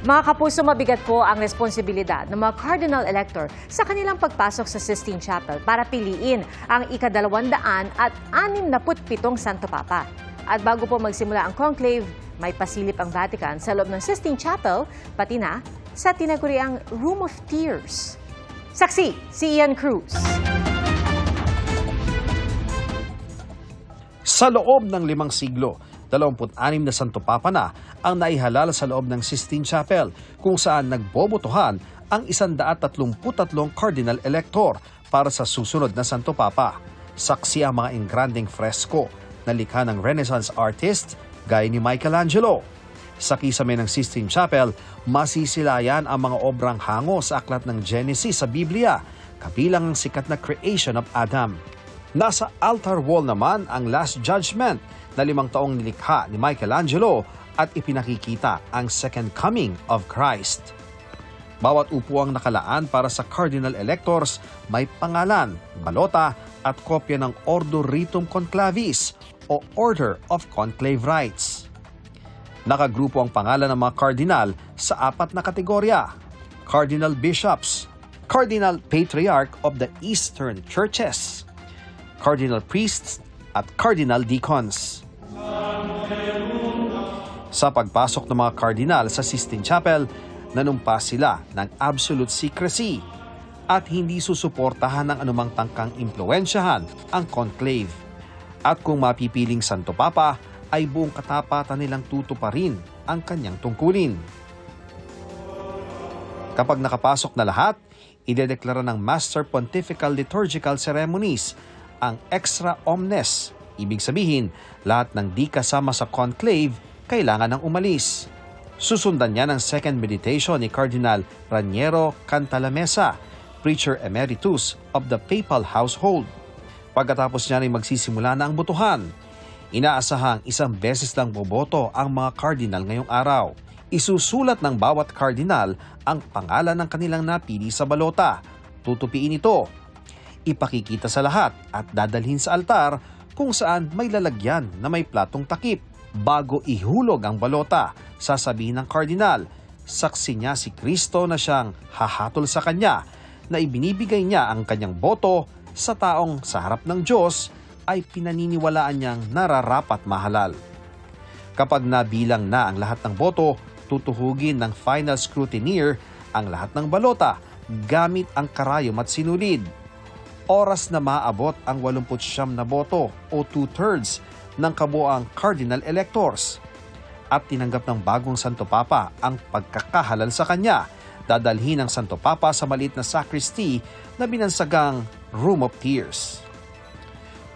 Mga kapuso, mabigat po ang responsibilidad ng mga Cardinal Elector sa kanilang pagpasok sa Sistine Chapel para piliin ang ika-267 Santo Papa. At bago po magsimula ang conclave, may pasilip ang Vatican sa loob ng Sistine Chapel, pati na sa tinaguriang Room of Tears. Saksi, si Ian Cruz. Sa loob ng 5 siglo, 26 na Santo Papa na ang naihalal sa loob ng Sistine Chapel kung saan nagbobotohan ang 133 Cardinal Elector para sa susunod na Santo Papa. Saksi ang mga engrandeng fresko na likha ng Renaissance artist gaya ni Michelangelo. Sa kisame ng Sistine Chapel, masisilayan ang mga obrang hango sa aklat ng Genesis sa Biblia, kabilang ang sikat na creation of Adam. Nasa altar wall naman ang Last Judgment na 5 taong nilikha ni Michelangelo at ipinakikita ang Second Coming of Christ. Bawat upuang nakalaan para sa Cardinal Electors may pangalan, balota at kopya ng Ordo Ritum Conclavis o Order of Conclave Rites. Nakagrupo ang pangalan ng mga Cardinal sa 4 na kategorya: Cardinal Bishops, Cardinal Patriarch of the Eastern Churches, Cardinal Priests at Cardinal Deacons. Sa pagpasok ng mga Cardinal sa Sistine Chapel, nanumpa sila ng absolute secrecy at hindi susuportahan ng anumang tangkang impluensyahan ang conclave. At kung mapipiling Santo Papa, ay buong katapatan nilang tutuparin ang kanyang tungkulin. Kapag nakapasok na lahat, idedeklara ng Master Pontifical Liturgical Ceremonies ang extra omnes. Ibig sabihin, lahat ng di kasama sa conclave kailangan ng umalis. Susundan niya ng second meditation ni Cardinal Raniero Cantalamessa, Preacher Emeritus of the Papal Household. Pagkatapos niya rin magsisimula na ang botohan. Inaasahang 1 beses lang boboto ang mga Cardinal ngayong araw. Isusulat ng bawat Cardinal ang pangalan ng kanilang napili sa balota. Tutupiin ito. Ipakikita sa lahat at dadalhin sa altar kung saan may lalagyan na may platong takip. Bago ihulog ang balota, sasabihin ng Cardinal, saksi niya si Kristo na siyang hahatol sa kanya na ibinibigay niya ang kanyang boto sa taong sa harap ng Diyos ay pinaniniwalaan niyang nararapat mahalal. Kapag nabilang na ang lahat ng boto, tutuhugin ng final scrutineer ang lahat ng balota gamit ang karayom at sinulid. Oras na maabot ang 89 na boto o 2/3 ng kabuoang Cardinal Electors. At tinanggap ng bagong Santo Papa ang pagkakahalal sa kanya. Dadalhin ng Santo Papa sa maliit na sacristy na binansagang Room of Tears.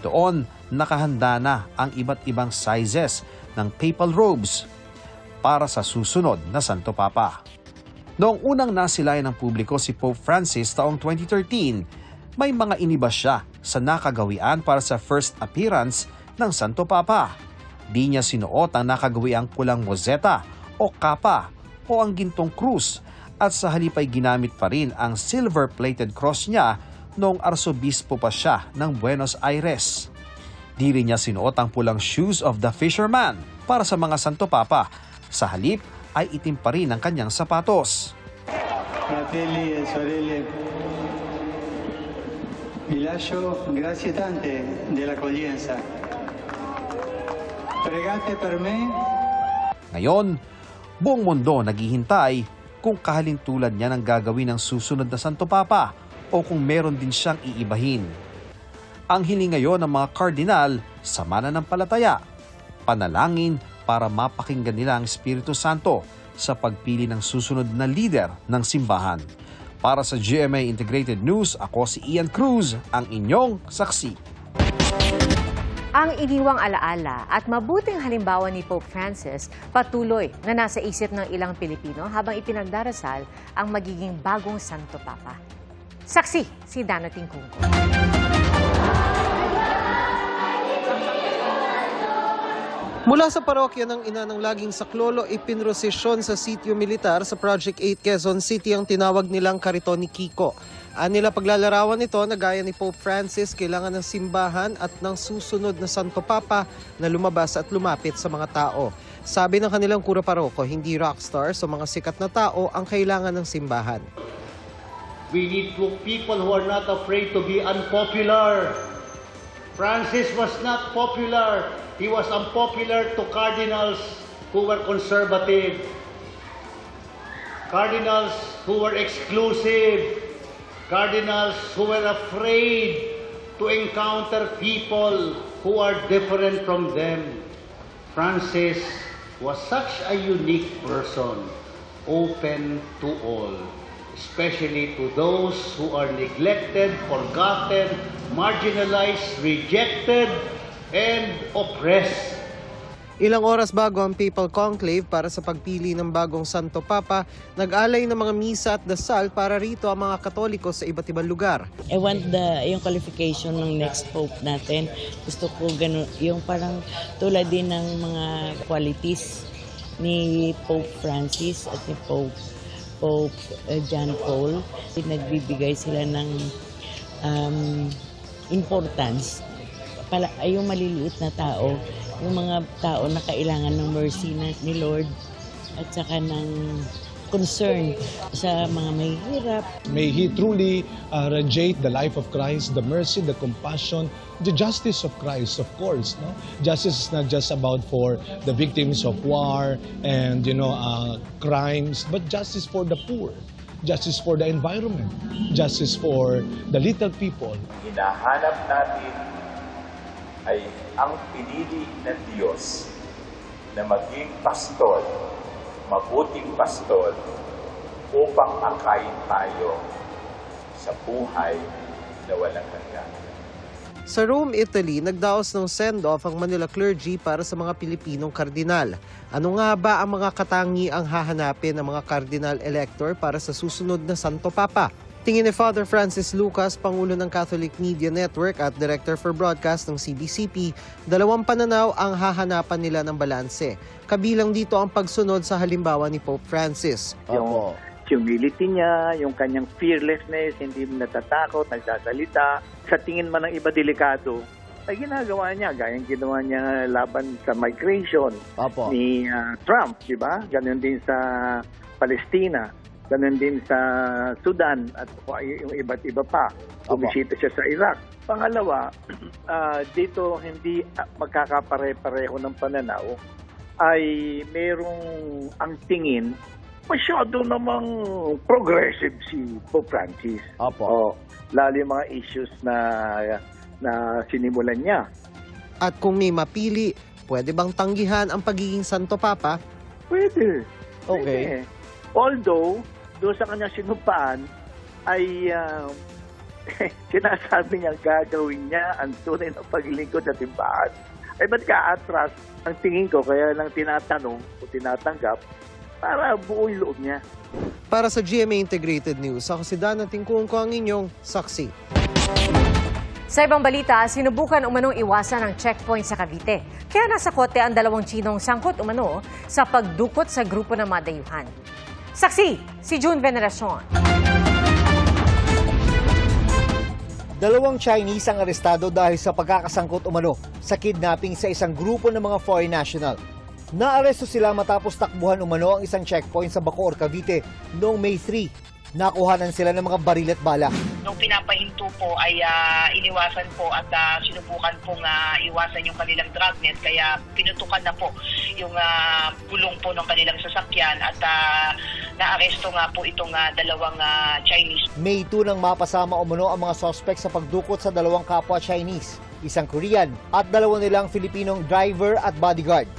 Doon, nakahanda na ang iba't ibang sizes ng papal robes para sa susunod na Santo Papa. Noong unang nasilayan ng publiko si Pope Francis taong 2013, may mga iniba siya sa nakagawian para sa first appearance ng Santo Papa. Di niya sinuot ang nakagawiang pulang mozeta o kapa o ang gintong krus at sa halip ay ginamit pa rin ang silver-plated cross niya noong arsobispo pa siya ng Buenos Aires. Di rin niya sinuot ang pulang shoes of the fisherman para sa mga Santo Papa. Sa halip ay itim pa rin ang kanyang sapatos. Fratelli e sorelle, vi lascio grazie tante dell'accoglienza. Pregate per me. Ngayon, buong mundo naghihintay kung kahalintulad niya ng gagawin ng susunod na Santo Papa o kung meron din siyang iibahin. Ang hiling ngayon ng mga Cardinal sa mananampalataya, panalangin para mapakinggan nila ang Espiritu Santo sa pagpili ng susunod na leader ng simbahan. Para sa GMA Integrated News, ako si Ian Cruz, ang inyong saksi. Ang iniwang alaala at mabuting halimbawa ni Pope Francis patuloy na nasa isip ng ilang Pilipino habang ipinagdarasal ang magiging bagong Santo Papa. Saksi, si Dano Tingkungko. Mula sa parokya ng Ina ng Laging Saklolo, ipinrosesyon sa sitio militar sa Project 8 Quezon City ang tinawag nilang Kariton ni Kiko. Nila paglalarawan nito na gaya ni Pope Francis, kailangan ng simbahan at ng susunod na Santo Papa na lumabas at lumapit sa mga tao. Sabi ng kanilang kura paroko, hindi rockstars o mga sikat na tao ang kailangan ng simbahan. We need people who are not afraid to be unpopular. Francis was not popular. He was unpopular to cardinals who were conservative. Cardinals who were exclusive. Cardinals who were afraid to encounter people who are different from them. Francis was such a unique person, open to all, especially to those who are neglected, forgotten, marginalized, rejected, and oppressed. Ilang oras bago ang Papal Conclave para sa pagpili ng bagong Santo Papa, nag-alay ng mga misa at dasal para rito ang mga Katoliko sa iba't ibang lugar. I want yung qualification ng next Pope natin. Gusto ko ganun, yung parang tulad din ng mga qualities ni Pope Francis at ni Pope John Paul. Nagbibigay sila ng importance para yung maliliit na tao, yung mga tao na kailangan ng mercy ni Lord at saka ng concern sa mga mahihirap. May He truly radiate the life of Christ, the mercy, the compassion, the justice of Christ, of course. No? Justice is not just about for the victims of war and crimes, but justice for the poor, justice for the environment, justice for the little people. Hinahanap natin ay ang pinili ng Diyos na maging pastor, mabuting pastor, upang akayin tayo sa buhay na walang hanggan. Sa Rome, Italy, nagdaos ng send-off ang Manila clergy para sa mga Pilipinong kardinal. Ano nga ba ang mga katangiang hahanapin ng mga kardinal elector para sa susunod na Santo Papa? Tingin ni Father Francis Lucas, Pangulo ng Catholic Media Network at Director for Broadcast ng CBCP, dalawang pananaw ang hahanapan nila ng balanse. Kabilang dito ang pagsunod sa halimbawa ni Pope Francis. Yung humility niya, yung kanyang fearlessness, hindi natatakot, nagsasalita. Sa tingin man ng iba delikado, ay ginagawa niya, gayang ginawa niya laban sa migration ni Trump, di ba? Ganon din sa Palestina. Ganun din sa Sudan at yung iba't iba pa. Bumisita siya sa Iraq. Pangalawa, dito hindi magkakapare-pareho ng pananaw ay merong ang tingin masyado namang progressive si Pope Francis. Lalo yung mga issues na sinimulan niya. At kung may mapili, pwede bang tanggihan ang pagiging Santo Papa? Pwede. Okay. Although, doon sa kanya sinupaan ay sinasabi niya gagawin niya ang tunay na paglingkod sa simbahan. Ay ba't ka-atras ang tingin ko, kaya lang tinatanong o tinatanggap para buo yung loob niya. Para sa GMA Integrated News, ako si Dana Tingkungko, ang inyong saksi. Sa ibang balita, sinubukan umanong iwasan ang checkpoint sa Cavite. Kaya nasa kote ang dalawang Chinong sangkot umano sa pagdukot sa grupo ng mga dayuhan. Saksi, si June Veneracion. Dalawang Chinese ang arestado dahil sa pagkakasangkot umano sa kidnapping sa isang grupo ng mga foreign national. Naaresto sila matapos takbuhan umano ang isang checkpoint sa Bacoor, Cavite noong May 3. Nakuhanan sila ng mga baril at bala. Nung pinapahinto po ay iniwasan po at sinubukan pong iwasan yung kanilang dragnet, kaya pinutukan na po yung gulong po ng kanilang sasakyan at naaresto nga po itong dalawang Chinese. May 2 nang mapasama umano ang mga suspect sa pagdukot sa dalawang kapwa Chinese, isang Korean at dalawa nilang Filipinong driver at bodyguard.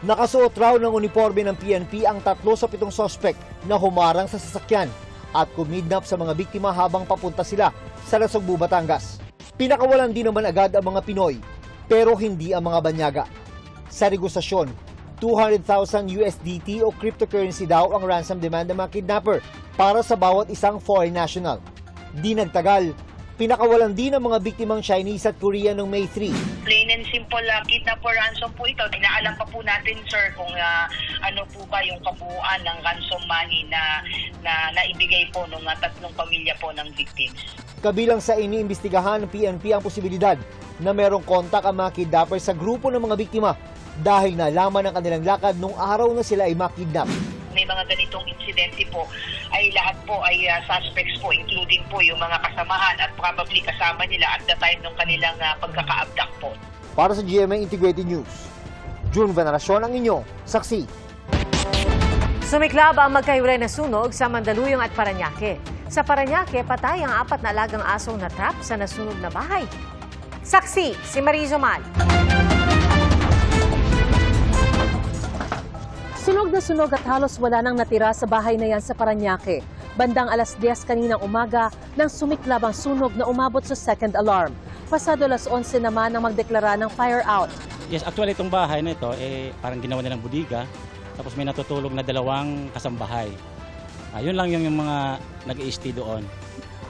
Nakasuot raw ng uniforme ng PNP ang 3 sa 7 suspect na humarang sa sasakyan at kumidnap sa mga biktima habang papunta sila sa Nasugbu, Batangas. Pinakawalan din naman agad ang mga Pinoy, pero hindi ang mga banyaga. Sa negosasyon, 200,000 USDT o cryptocurrency daw ang ransom demand ng mga kidnapper para sa bawat isang foreign national. Di nagtagal, pinakawalan din ang mga biktimang Chinese at Korean noong May 3. Plain and simple kidnap or ransom po ito. Inaalam pa po natin, sir, kung ano po ba yung kabuuan ng ransom money na na naibigay po ng tatlong pamilya po ng victims. Kabilang sa iniimbestigahan ng PNP ang posibilidad na merong kontak ang mga kidnapper sa grupo ng mga biktima dahil nalaman ang kanilang lakad nung araw na sila ay makidnap. May mga ganitong insidente po ay lahat po ay suspects po, including po yung mga kasamahan at probably kasama nila at the time ng kanilang pagkaka-abduct po. Para sa GMA Integrated News, June Veneracion ang inyong saksi. Sumiklab ang magkahiwalay na sunog sa Mandaluyong at Parañaque. Sa Parañaque, patay ang 4 na alagang asong natrap sa nasunog na bahay. Saksi, si Marizo Mal. Sunog na sunog at halos wala nang natira sa bahay na yan sa Parañaque. Bandang alas 10 kaninang umaga nang sumiklab ang sunog na umabot sa second alarm. Pasado alas 11 naman nang magdeklara ng fire out. Yes, actually itong bahay na ito, parang ginawa nilang budiga. Tapos may natutulog na 2 kasambahay. Yun lang yung mga nag-i-stay doon.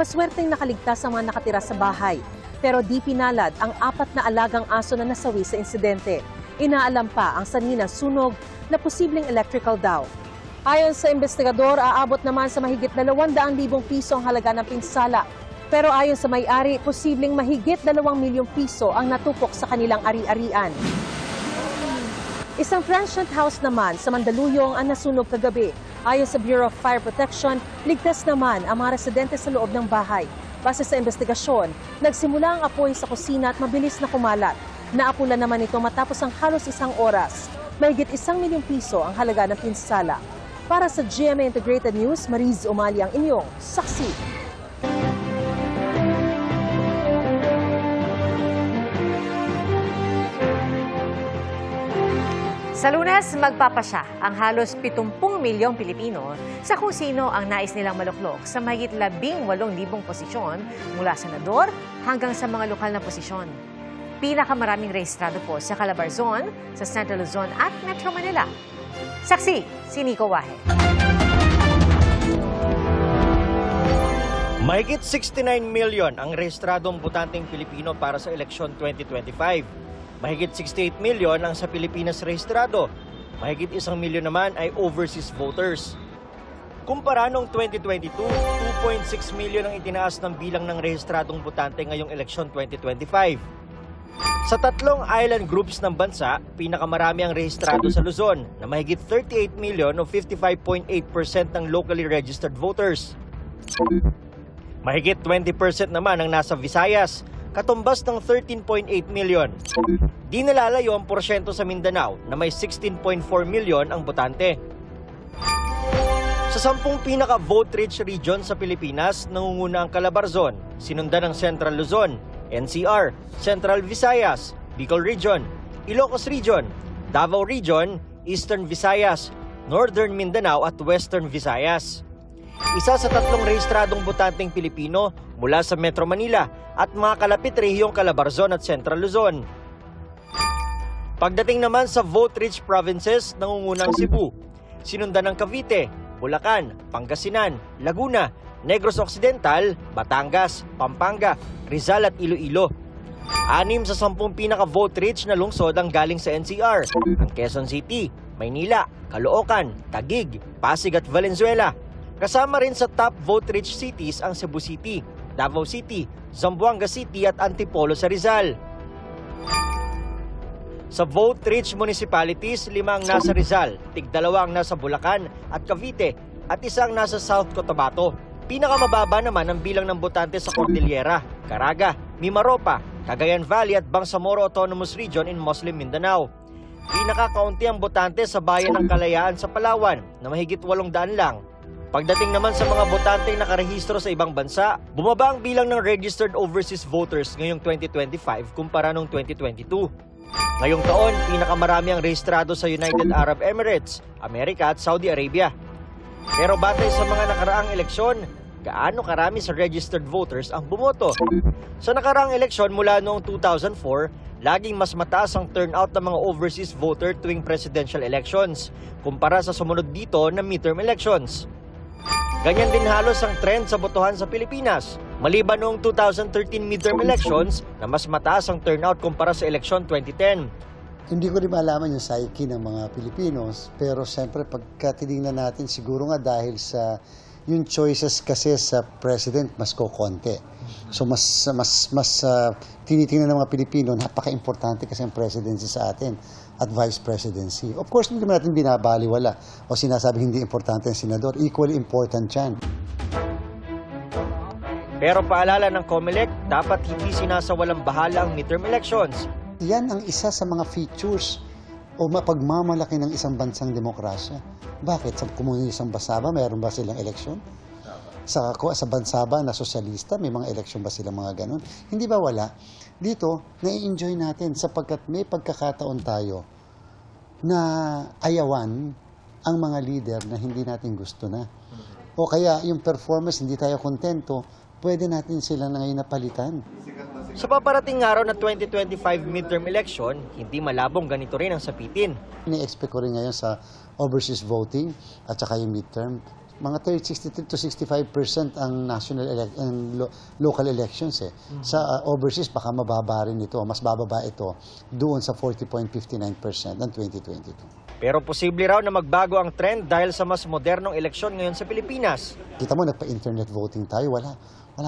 Maswerteng nakaligtas ang mga nakatira sa bahay. Pero di pinalad ang 4 na alagang aso na nasawi sa insidente. Inaalam pa ang sanhi ng sunog na posibleng electrical daw. Ayon sa investigador, aabot naman sa mahigit 200,000 piso ang halaga ng pinsala. Pero ayon sa may-ari, posibleng mahigit 2 milyong piso ang natupok sa kanilang ari-arian. Isang transient house naman sa Mandaluyong ang nasunog kagabi. Ayon sa Bureau of Fire Protection, ligtas naman ang mga residente sa loob ng bahay. Base sa investigasyon, nagsimula ang apoy sa kusina at mabilis na kumalat. Naapula naman ito matapos ang halos 1 oras. Mahigit 1 milyong piso ang halaga ng pinsala. Para sa GMA Integrated News, Mariz Umali ang inyong saksi. Sa Lunes, magpapasya ang halos 70 milyong Pilipino sa kung sino ang nais nilang maluklok sa mahigit 18,000 posisyon mula senador hanggang sa mga lokal na posisyon. Pinakamaraming rehistrado po sa Calabarzon, sa Central Luzon at Metro Manila. Saksi, si Nico Wahe. Mahigit 69 million ang rehistradong botanteng Pilipino para sa eleksyon 2025. Mahigit 68 million ang sa Pilipinas rehistrado. Mahigit 1 milyon naman ay overseas voters. Kumpara noong 2022, 2.6 million ang itinaas ng bilang ng rehistradong botante ngayong eleksyon 2025. Sa 3 island groups ng bansa, pinakamarami ang rehistrado sa Luzon na mahigit 38 million o 55.8% ng locally registered voters. Mahigit 20% naman ang nasa Visayas, katumbas ng 13.8 million. Di nalalayo ang porsyento sa Mindanao na may 16.4 million ang botante. Sa 10 pinaka-vote-rich region sa Pilipinas, nangunguna ang Calabarzon, sinundan ng Central Luzon, NCR, Central Visayas, Bicol Region, Ilocos Region, Davao Region, Eastern Visayas, Northern Mindanao at Western Visayas. Isa sa 3 rehistradong botanteng Pilipino mula sa Metro Manila at mga kalapit rehiyong Calabarzon at Central Luzon. Pagdating naman sa vote-rich provinces, nangungunang Cebu, sinundan ng Cavite, Bulacan, Pangasinan, Laguna, Negros Occidental, Batangas, Pampanga, Rizal at Iloilo. 6 sa 10 pinaka-vote-rich na lungsod ang galing sa NCR, ang Quezon City, Maynila, Caloocan, Taguig, Pasig at Valenzuela. Kasama rin sa top vote-rich cities ang Cebu City, Davao City, Zamboanga City at Antipolo sa Rizal. Sa vote-rich municipalities, 5 ang nasa Rizal, 2 ang nasa Bulacan at Cavite at 1 ang nasa South Cotabato. Pinakamababa naman ang bilang ng botante sa Cordillera, Caraga, Mimaropa, Cagayan Valley at Bangsamoro Autonomous Region in Muslim Mindanao. Pinakakaunti ang botante sa bayan ng Kalayaan sa Palawan na mahigit 800 lang. Pagdating naman sa mga botanteng nakarehistro sa ibang bansa, bumaba ang bilang ng registered overseas voters ngayong 2025 kumpara noong 2022. Ngayong taon, pinakamarami ang rehistrado sa United Arab Emirates, Amerika at Saudi Arabia. Pero batay sa mga nakaraang eleksyon, gaano karami sa registered voters ang bumoto? Sa nakaraang eleksyon mula noong 2004, laging mas mataas ang turnout ng mga overseas voter tuwing presidential elections kumpara sa sumunod dito na midterm elections. Ganyan din halos ang trend sa botohan sa Pilipinas, maliban noong 2013 midterm elections na mas mataas ang turnout kumpara sa eleksyon 2010. Hindi ko rin malaman yung psyche ng mga Pilipinos, pero siyempre pagka tinignan natin siguro nga dahil sa yung choices kasi sa president mas kokonti. So mas tinitingnan ng mga Pilipino, napaka-importante kasi ang presidency sa atin at vice presidency. Of course, hindi naman natin binabaliwala o sinasabi hindi importante ang senador. Equally important yan. Pero paalala ng COMELEC, dapat hindi sinasawalang bahala ang midterm elections. Yan ang isa sa mga features o mapagmamalaki ng isang bansang demokrasya. Bakit? Sa komunisang bansa ba, mayroon ba silang eleksyon? Sa bansa ba na sosyalista, may mga eleksyon ba silang mga ganun? Hindi ba wala? Dito, nai-enjoy natin sapagkat may pagkakataon tayo na ayawan ang mga leader na hindi natin gusto na. O kaya yung performance, hindi tayo kontento, pwede natin sila na ngayon napalitan. Sa paparating araw na 2025 midterm election, hindi malabong ganito rin ang sapitin. Ini-expect ko rin ngayon sa overseas voting at saka yung midterm. Mga 63 to 65% ang local elections eh. Sa overseas, baka mababa rin ito, mas bababa ito doon sa 40.59% ng 2022. Pero posible raw na magbago ang trend dahil sa mas modernong eleksyon ngayon sa Pilipinas. Kita mo, nagpa-internet voting tayo, wala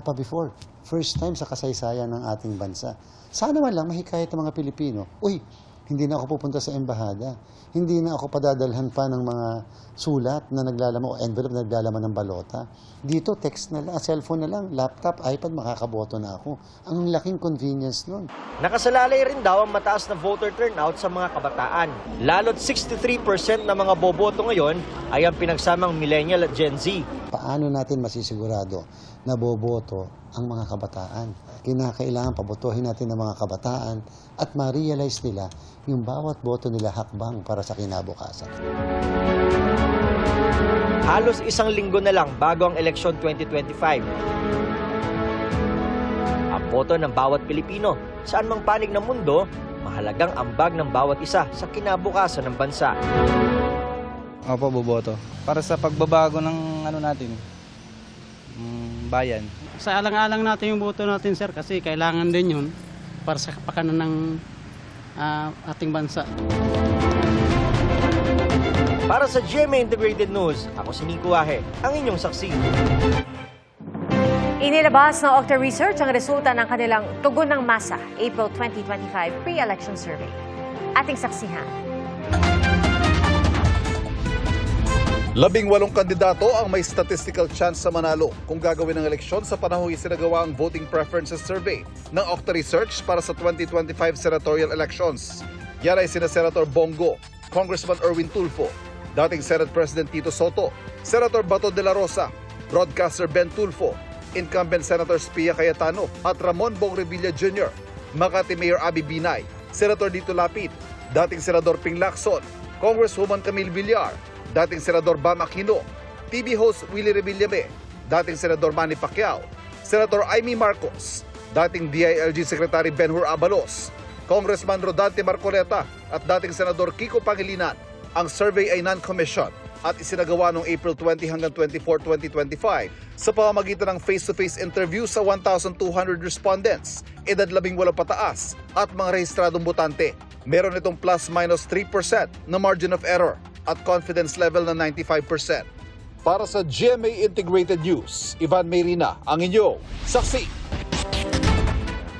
pa before. First time sa kasaysayan ng ating bansa. Sana man lang mahikayat ng mga Pilipino. Uy, hindi na ako pupunta sa embahada. Hindi na ako padadalhan pa ng mga sulat na naglalaman o envelope na naglalaman ng balota. Dito, text na lang, cellphone na lang, laptop, iPad, makakaboto na ako. Ang laking convenience nun. Nakasalalay rin daw ang mataas na voter turnout sa mga kabataan. Lalo't 63% ng mga boboto ngayon ay ang pinagsamang millennial at Gen Z. Paano natin masisigurado na boboto ang mga kabataan? Kinakailangan pabotohin natin ang mga kabataan at ma-realize nila yung bawat boto nila hakbang para sa kinabukasan. Halos isang linggo na lang bago ang eleksyon 2025. Ang boto ng bawat Pilipino, saan mang panig ng mundo, mahalagang ambag ng bawat isa sa kinabukasan ng bansa. Opo, boboto. Para sa pagbabago ng bayan. Sa alang-alang natin yung boto natin, sir, kasi kailangan din yun para sa kapakanan ng ating bansa. Para sa GMA Integrated News, ako si Nico Wahe, ang inyong saksi. Inilabas ng Octa Research ang resulta ng kanilang Tugon ng Masa April 2025 pre-election survey. Ating saksihan. 18 kandidato ang may statistical chance sa manalo kung gagawin ng eleksyon sa panahong isinagawa ang Voting Preferences Survey ng Octa Research para sa 2025 senatorial elections. Yan ay sina Senator Bongo, Congressman Erwin Tulfo, dating Senate President Tito Soto, Senator Bato de la Rosa, Broadcaster Ben Tulfo, incumbent Senators Pia Cayetano at Ramon Bong Revilla Jr., Makati Mayor Abby Binay, Senator Dito Lapid, dating Senador Ping Lacson, Congresswoman Camille Villar, dating Senador Bam Aquino, TV host Willie Revillame, dating Senador Manny Pacquiao, Senator Amy Marcos, dating DILG Secretary Benhur Abalos, Congressman Rodante Marcoleta at dating Senador Kiko Pangilinan. Ang survey ay non-commissioned at isinagawa noong April 20 hanggang 24, 2025 sa pamamagitan ng face-to-face interview sa 1,200 respondents, edad 18 pataas at mga rehistradong botante. Meron itong plus-minus 3% na margin of error at confidence level na 95%. Para sa GMA Integrated News, Ivan Mayrina, ang inyong saksi.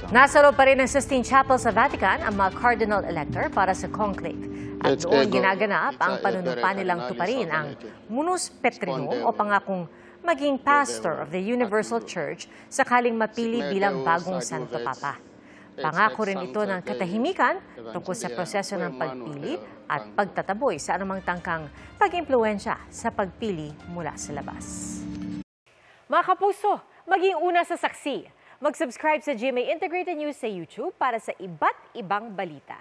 Nasa loob pa rin ng Sistine Chapel sa Vatican ang mga cardinal elector para sa conclave. At doon ginaganap ang panunumpa nilang tuparin ang munus petrinum o pangakong maging pastor of the Universal Church sakaling mapili bilang bagong Santo Papa. Pangako rin ito ng katahimikan tungkol sa proseso ng pagpili at pagtataboy sa anumang tangkang pag-impluensya sa pagpili mula sa labas. Mga kapuso, maging una sa saksi. Mag-subscribe sa GMA Integrated News sa YouTube para sa iba't ibang balita.